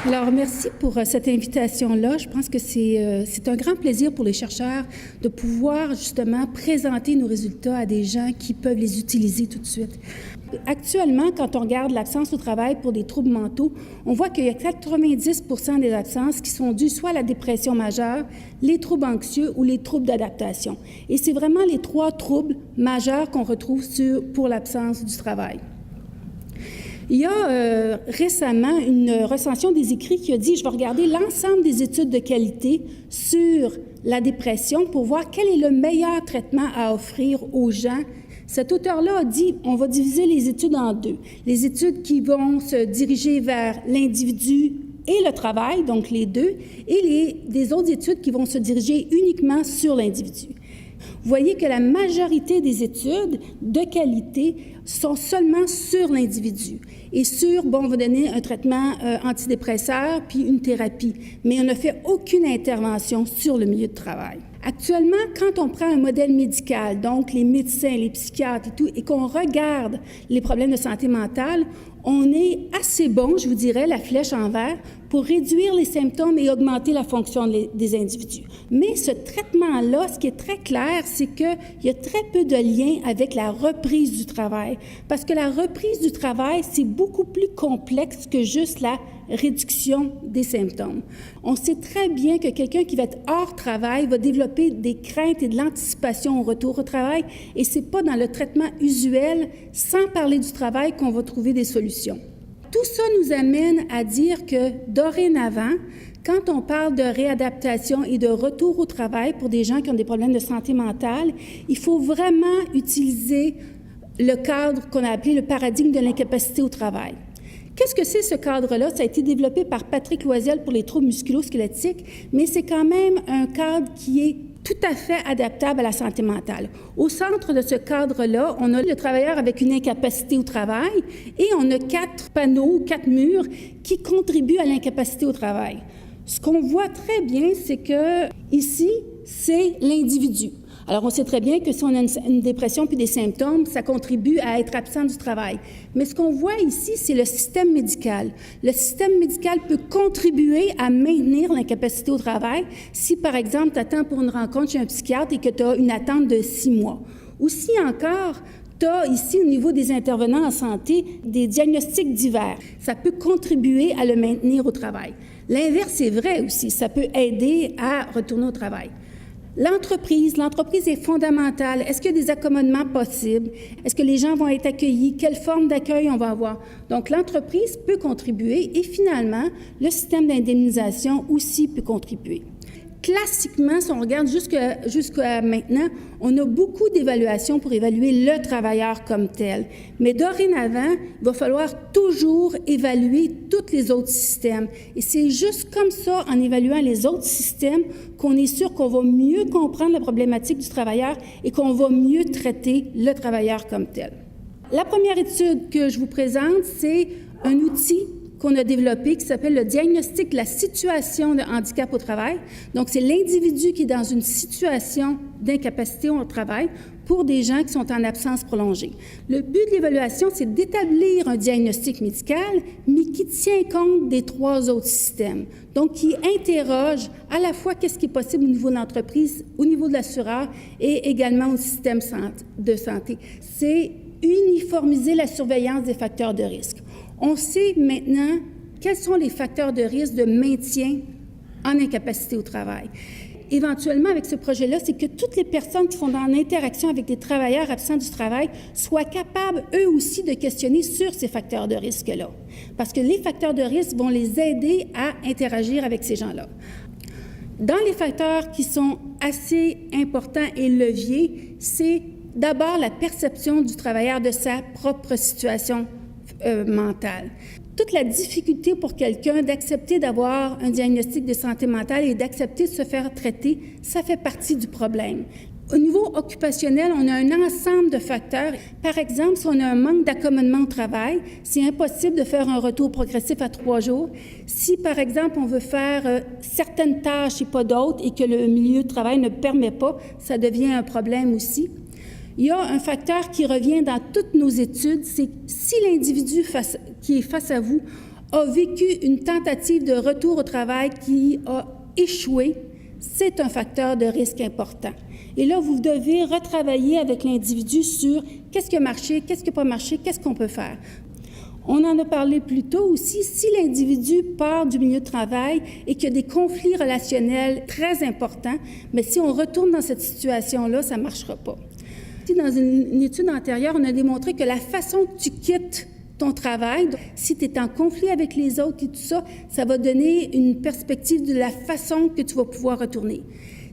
Alors, merci pour cette invitation-là. Je pense que c'est un grand plaisir pour les chercheurs de pouvoir justement présenter nos résultats à des gens qui peuvent les utiliser tout de suite. Actuellement, quand on regarde l'absence au travail pour des troubles mentaux, on voit qu'il y a 90 % des absences qui sont dues soit à la dépression majeure, les troubles anxieux ou les troubles d'adaptation. Et c'est vraiment les trois troubles majeurs qu'on retrouve pour l'absence du travail. Il y a récemment une recension des écrits qui a dit « Je vais regarder l'ensemble des études de qualité sur la dépression pour voir quel est le meilleur traitement à offrir aux gens. » Cet auteur-là a dit « On va diviser les études en deux. Les études qui vont se diriger vers l'individu et le travail, donc les deux, et des autres études qui vont se diriger uniquement sur l'individu. » Vous voyez que la majorité des études de qualité sont seulement sur l'individu et sur, bon, on va donner un traitement antidépresseur puis une thérapie, mais on ne fait aucune intervention sur le milieu de travail. Actuellement, quand on prend un modèle médical, donc les médecins, les psychiatres et tout, et qu'on regarde les problèmes de santé mentale, on est assez bon, je vous dirais, la flèche en vert, pour réduire les symptômes et augmenter la fonction des individus. Mais ce traitement-là, ce qui est très clair, c'est qu'il y a très peu de lien avec la reprise du travail. Parce que la reprise du travail, c'est beaucoup plus complexe que juste la réduction des symptômes. On sait très bien que quelqu'un qui va être hors travail va développer des craintes et de l'anticipation au retour au travail, et c'est pas dans le traitement usuel, sans parler du travail, qu'on va trouver des solutions. Tout ça nous amène à dire que, dorénavant, quand on parle de réadaptation et de retour au travail pour des gens qui ont des problèmes de santé mentale, il faut vraiment utiliser le cadre qu'on a appelé le paradigme de l'incapacité au travail. Qu'est-ce que c'est ce cadre-là? Ça a été développé par Patrick Loisel pour les troubles musculo-squelettiques, mais c'est quand même un cadre qui est tout à fait adaptable à la santé mentale. Au centre de ce cadre-là, on a le travailleur avec une incapacité au travail et on a 4 panneaux, 4 murs qui contribuent à l'incapacité au travail. Ce qu'on voit très bien, c'est que ici, c'est l'individu. Alors, on sait très bien que si on a une dépression puis des symptômes, ça contribue à être absent du travail. Mais ce qu'on voit ici, c'est le système médical. Le système médical peut contribuer à maintenir l'incapacité au travail si, par exemple, tu attends pour une rencontre chez un psychiatre et que tu as une attente de 6 mois. Ou si encore, tu as ici, au niveau des intervenants en santé, des diagnostics divers. Ça peut contribuer à le maintenir au travail. L'inverse est vrai aussi. Ça peut aider à retourner au travail. L'entreprise est fondamentale. Est-ce qu'il y a des accommodements possibles? Est-ce que les gens vont être accueillis? Quelle forme d'accueil on va avoir? Donc, l'entreprise peut contribuer et finalement, le système d'indemnisation aussi peut contribuer. Classiquement, si on regarde jusqu'à maintenant, on a beaucoup d'évaluations pour évaluer le travailleur comme tel. Mais dorénavant, il va falloir toujours évaluer tous les autres systèmes. Et c'est juste comme ça, en évaluant les autres systèmes, qu'on est sûr qu'on va mieux comprendre la problématique du travailleur et qu'on va mieux traiter le travailleur comme tel. La première étude que je vous présente, c'est un outil qu'on a développé qui s'appelle le diagnostic de la situation de handicap au travail. Donc, c'est l'individu qui est dans une situation d'incapacité au travail pour des gens qui sont en absence prolongée. Le but de l'évaluation, c'est d'établir un diagnostic médical, mais qui tient compte des 3 autres systèmes. Donc, qui interroge à la fois qu'est-ce qui est possible au niveau de l'entreprise, au niveau de l'assureur et également au système de santé. C'est uniformiser la surveillance des facteurs de risque. On sait maintenant quels sont les facteurs de risque de maintien en incapacité au travail. Éventuellement, avec ce projet-là, c'est que toutes les personnes qui sont en interaction avec des travailleurs absents du travail soient capables, eux aussi, de questionner sur ces facteurs de risque-là. Parce que les facteurs de risque vont les aider à interagir avec ces gens-là. Dans les facteurs qui sont assez importants et leviers, c'est d'abord la perception du travailleur de sa propre situation mentale. Toute la difficulté pour quelqu'un d'accepter d'avoir un diagnostic de santé mentale et d'accepter de se faire traiter, ça fait partie du problème. Au niveau occupationnel, on a un ensemble de facteurs. Par exemple, si on a un manque d'accommodement au travail, c'est impossible de faire un retour progressif à 3 jours. Si, par exemple, on veut faire certaines tâches et pas d'autres et que le milieu de travail ne permet pas, ça devient un problème aussi. Il y a un facteur qui revient dans toutes nos études, c'est si l'individu qui est face à vous a vécu une tentative de retour au travail qui a échoué, c'est un facteur de risque important. Et là, vous devez retravailler avec l'individu sur qu'est-ce qui a marché, qu'est-ce qui n'a pas marché, qu'est-ce qu'on peut faire. On en a parlé plus tôt aussi, si l'individu part du milieu de travail et qu'il y a des conflits relationnels très importants, mais si on retourne dans cette situation-là, ça ne marchera pas. Dans une étude antérieure, on a démontré que la façon que tu quittes ton travail, si tu es en conflit avec les autres et tout ça, ça va donner une perspective de la façon que tu vas pouvoir retourner.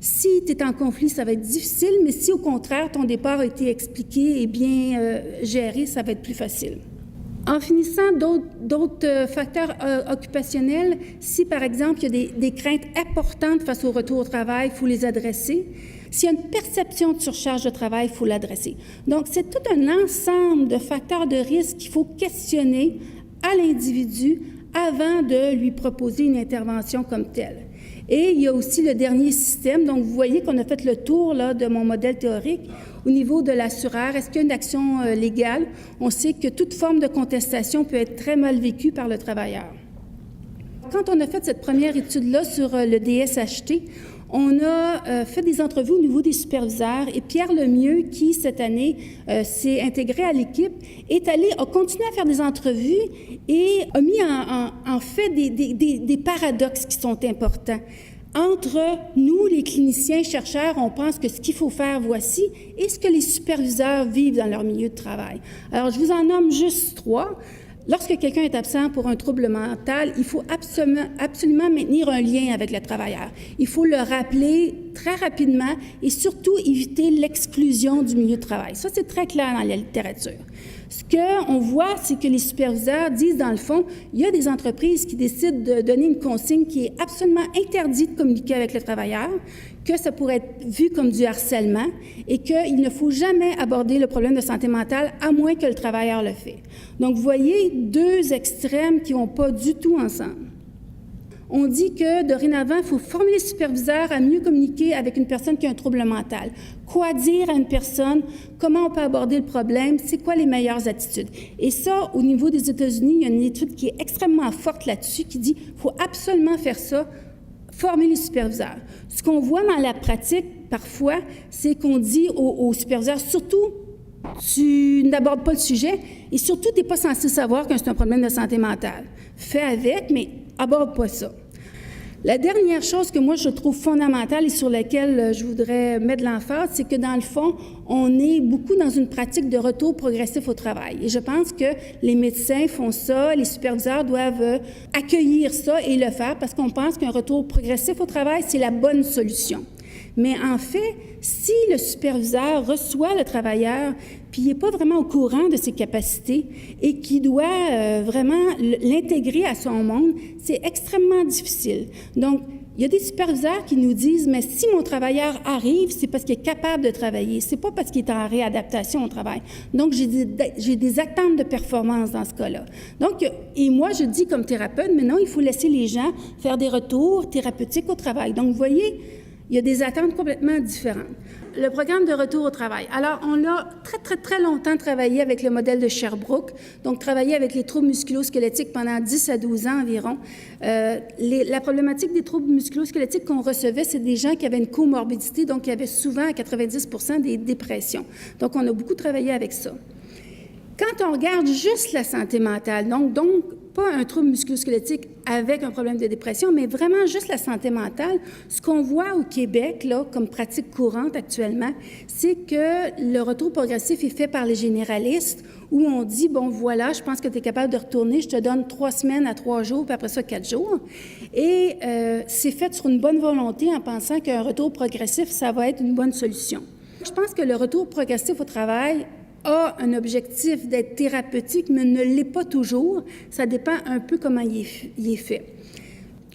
Si tu es en conflit, ça va être difficile, mais si au contraire, ton départ a été expliqué et bien géré, ça va être plus facile. En finissant, d'autres facteurs occupationnels, si par exemple il y a des craintes importantes face au retour au travail, il faut les adresser. S'il y a une perception de surcharge de travail, il faut l'adresser. Donc, c'est tout un ensemble de facteurs de risque qu'il faut questionner à l'individu avant de lui proposer une intervention comme telle. Et il y a aussi le dernier système. Donc, vous voyez qu'on a fait le tour là, de mon modèle théorique. Au niveau de l'assureur, est-ce qu'il y a une action légale? On sait que toute forme de contestation peut être très mal vécue par le travailleur. Quand on a fait cette première étude-là sur le DSHT, on a fait des entrevues au niveau des superviseurs et Pierre Lemieux, qui cette année s'est intégré à l'équipe, a continué à faire des entrevues et a mis en fait des paradoxes qui sont importants. Entre nous, les cliniciens, chercheurs, on pense que ce qu'il faut faire, voici, et ce que les superviseurs vivent dans leur milieu de travail. Alors, je vous en nomme juste 3. Lorsque quelqu'un est absent pour un trouble mental, il faut absolument maintenir un lien avec le travailleur. Il faut le rappeler très rapidement et surtout éviter l'exclusion du milieu de travail. Ça, c'est très clair dans la littérature. Ce qu'on voit, c'est que les superviseurs disent, dans le fond, il y a des entreprises qui décident de donner une consigne qui est absolument interdite de communiquer avec le travailleur, que ça pourrait être vu comme du harcèlement et qu'il ne faut jamais aborder le problème de santé mentale à moins que le travailleur le fait. Donc, vous voyez deux extrêmes qui ne vont pas du tout ensemble. On dit que, dorénavant, il faut former les superviseurs à mieux communiquer avec une personne qui a un trouble mental. Quoi dire à une personne? Comment on peut aborder le problème? C'est quoi les meilleures attitudes? Et ça, au niveau des États-Unis, il y a une étude qui est extrêmement forte là-dessus qui dit qu'il faut absolument faire ça, former les superviseurs. Ce qu'on voit dans la pratique, parfois, c'est qu'on dit aux superviseurs, surtout, tu n'abordes pas le sujet et surtout, tu n'es pas censé savoir que c'est un problème de santé mentale. Fais avec, mais aborde pas ça. La dernière chose que moi, je trouve fondamentale et sur laquelle je voudrais mettre l'emphase, c'est que dans le fond, on est beaucoup dans une pratique de retour progressif au travail. Et je pense que les médecins font ça, les superviseurs doivent accueillir ça et le faire parce qu'on pense qu'un retour progressif au travail, c'est la bonne solution. Mais en fait, si le superviseur reçoit le travailleur, puis il n'est pas vraiment au courant de ses capacités et qu'il doit vraiment l'intégrer à son monde, c'est extrêmement difficile. Donc, il y a des superviseurs qui nous disent « Mais si mon travailleur arrive, c'est parce qu'il est capable de travailler, c'est pas parce qu'il est en réadaptation au travail. Donc, j'ai des attentes de performance dans ce cas-là. » Donc, et moi, je dis comme thérapeute, mais non, il faut laisser les gens faire des retours thérapeutiques au travail. Donc, vous voyez, il y a des attentes complètement différentes. Le programme de retour au travail. Alors, on a très longtemps travaillé avec le modèle de Sherbrooke, donc travaillé avec les troubles musculo-squelettiques pendant 10 à 12 ans environ. La problématique des troubles musculo-squelettiques qu'on recevait, c'est des gens qui avaient une comorbidité, donc qui avaient souvent à 90% des dépressions. Donc, on a beaucoup travaillé avec ça. Quand on regarde juste la santé mentale, donc pas un trouble musculo-squelettique avec un problème de dépression, mais vraiment juste la santé mentale, ce qu'on voit au Québec, là, comme pratique courante actuellement, c'est que le retour progressif est fait par les généralistes, où on dit, bon, voilà, je pense que tu es capable de retourner, je te donne 3 semaines à 3 jours, puis après ça, 4 jours. Et c'est fait sur une bonne volonté en pensant qu'un retour progressif, ça va être une bonne solution. Je pense que le retour progressif au travail a un objectif d'être thérapeutique, mais ne l'est pas toujours. Ça dépend un peu comment il est fait.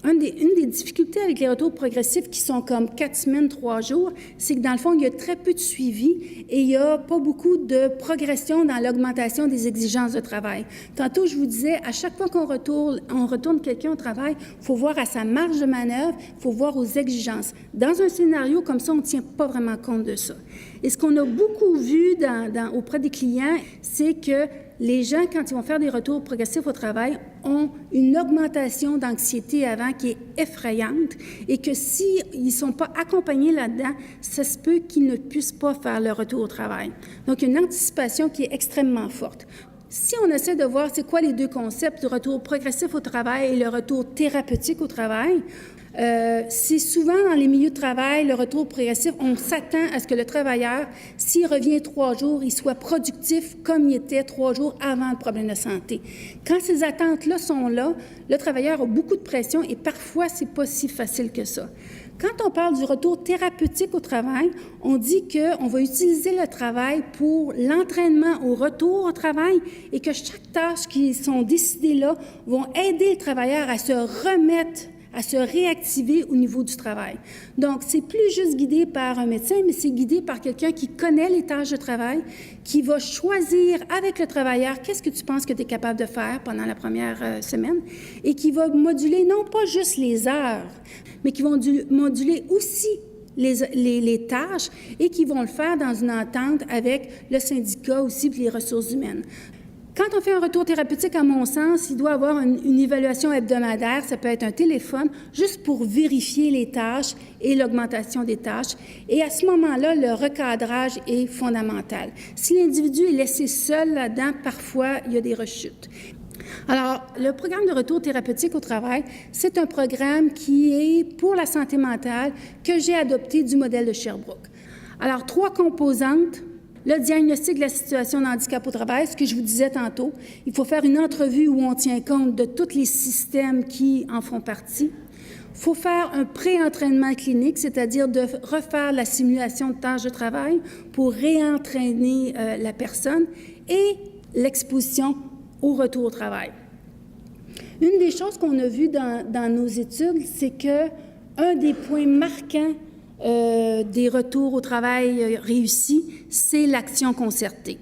Une des difficultés avec les retours progressifs qui sont comme 4 semaines, 3 jours, c'est que dans le fond, il y a très peu de suivi et il n'y a pas beaucoup de progression dans l'augmentation des exigences de travail. Tantôt, je vous disais, à chaque fois qu'on retourne quelqu'un au travail, il faut voir à sa marge de manœuvre, il faut voir aux exigences. Dans un scénario comme ça, on ne tient pas vraiment compte de ça. Et ce qu'on a beaucoup vu auprès des clients, c'est que les gens, quand ils vont faire des retours progressifs au travail, ont une augmentation d'anxiété avant qui est effrayante et que s'ils ne sont pas accompagnés là-dedans, ça se peut qu'ils ne puissent pas faire le retour au travail. Donc, une anticipation qui est extrêmement forte. Si on essaie de voir c'est quoi les deux concepts du retour progressif au travail et le retour thérapeutique au travail, c'est souvent dans les milieux de travail, le retour progressif, on s'attend à ce que le travailleur, s'il revient 3 jours, il soit productif comme il était 3 jours avant le problème de santé. Quand ces attentes-là sont là, le travailleur a beaucoup de pression et parfois, c'est pas si facile que ça. Quand on parle du retour thérapeutique au travail, on dit qu'on va utiliser le travail pour l'entraînement au retour au travail et que chaque tâche qui sont décidées là vont aider le travailleur à se remettre, à se réactiver au niveau du travail. Donc, c'est plus juste guidé par un médecin, mais c'est guidé par quelqu'un qui connaît les tâches de travail, qui va choisir avec le travailleur qu'est-ce que tu penses que tu es capable de faire pendant la première semaine et qui va moduler non pas juste les heures, mais qui vont moduler aussi les tâches et qui vont le faire dans une entente avec le syndicat aussi puis les ressources humaines. Quand on fait un retour thérapeutique, à mon sens, il doit avoir une évaluation hebdomadaire, ça peut être un téléphone, juste pour vérifier les tâches et l'augmentation des tâches. Et à ce moment-là, le recadrage est fondamental. Si l'individu est laissé seul là-dedans, parfois, il y a des rechutes. Alors, le programme de retour thérapeutique au travail, c'est un programme qui est pour la santé mentale que j'ai adopté du modèle de Sherbrooke. Alors, 3 composantes. Le diagnostic de la situation de handicap au travail, ce que je vous disais tantôt, il faut faire une entrevue où on tient compte de tous les systèmes qui en font partie. Il faut faire un pré-entraînement clinique, c'est-à-dire de refaire la simulation de tâches de travail pour réentraîner la personne et l'exposition au retour au travail. Une des choses qu'on a vues dans nos études, c'est que un des points marquants des retours au travail réussis, c'est l'action concertée.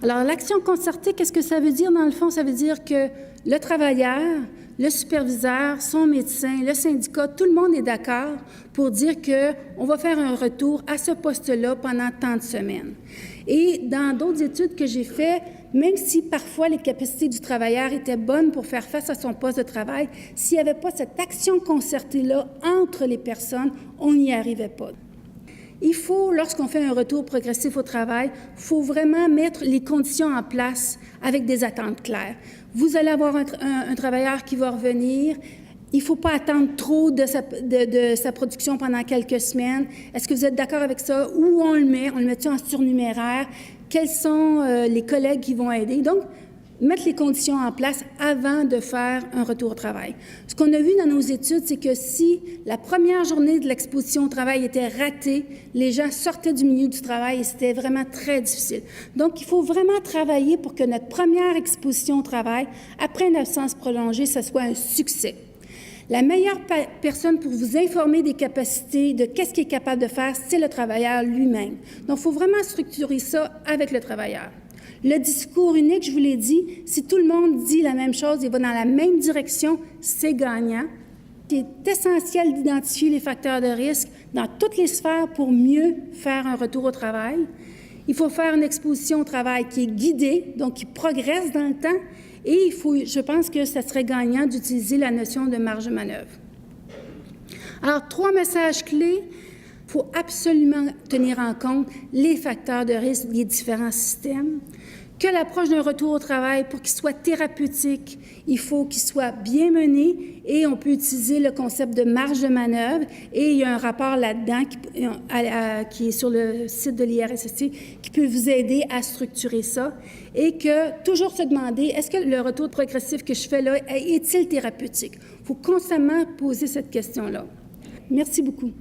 Alors, l'action concertée, qu'est-ce que ça veut dire dans le fond? Ça veut dire que le travailleur, le superviseur, son médecin, le syndicat, tout le monde est d'accord pour dire qu'on va faire un retour à ce poste-là pendant tant de semaines. Et dans d'autres études que j'ai faites, même si parfois les capacités du travailleur étaient bonnes pour faire face à son poste de travail, s'il n'y avait pas cette action concertée-là entre les personnes, on n'y arrivait pas. Il faut, lorsqu'on fait un retour progressif au travail, il faut vraiment mettre les conditions en place avec des attentes claires. Vous allez avoir un travailleur qui va revenir. Il ne faut pas attendre trop de sa production pendant quelques semaines. Est-ce que vous êtes d'accord avec ça? Où on le met? On le met-tu en surnuméraire? Quels sont les collègues qui vont aider? Donc, mettre les conditions en place avant de faire un retour au travail. Ce qu'on a vu dans nos études, c'est que si la première journée de l'exposition au travail était ratée, les gens sortaient du milieu du travail et c'était vraiment très difficile. Donc, il faut vraiment travailler pour que notre première exposition au travail, après une absence prolongée, ce soit un succès. La meilleure personne pour vous informer des capacités, de qu'est-ce qu'il est capable de faire, c'est le travailleur lui-même. Donc, il faut vraiment structurer ça avec le travailleur. Le discours unique, je vous l'ai dit, si tout le monde dit la même chose et va dans la même direction, c'est gagnant. Il est essentiel d'identifier les facteurs de risque dans toutes les sphères pour mieux faire un retour au travail. Il faut faire une exposition au travail qui est guidée, donc qui progresse dans le temps. Et je pense que ça serait gagnant d'utiliser la notion de marge de manœuvre. Alors, 3 messages clés. Il faut absolument tenir en compte les facteurs de risque des différents systèmes. Que l'approche d'un retour au travail, pour qu'il soit thérapeutique, il faut qu'il soit bien mené et on peut utiliser le concept de marge de manœuvre et il y a un rapport là-dedans qui est sur le site de l'IRSST qui peut vous aider à structurer ça et que toujours se demander, est-ce que le retour progressif que je fais là, est-il thérapeutique? Il faut constamment poser cette question-là. Merci beaucoup.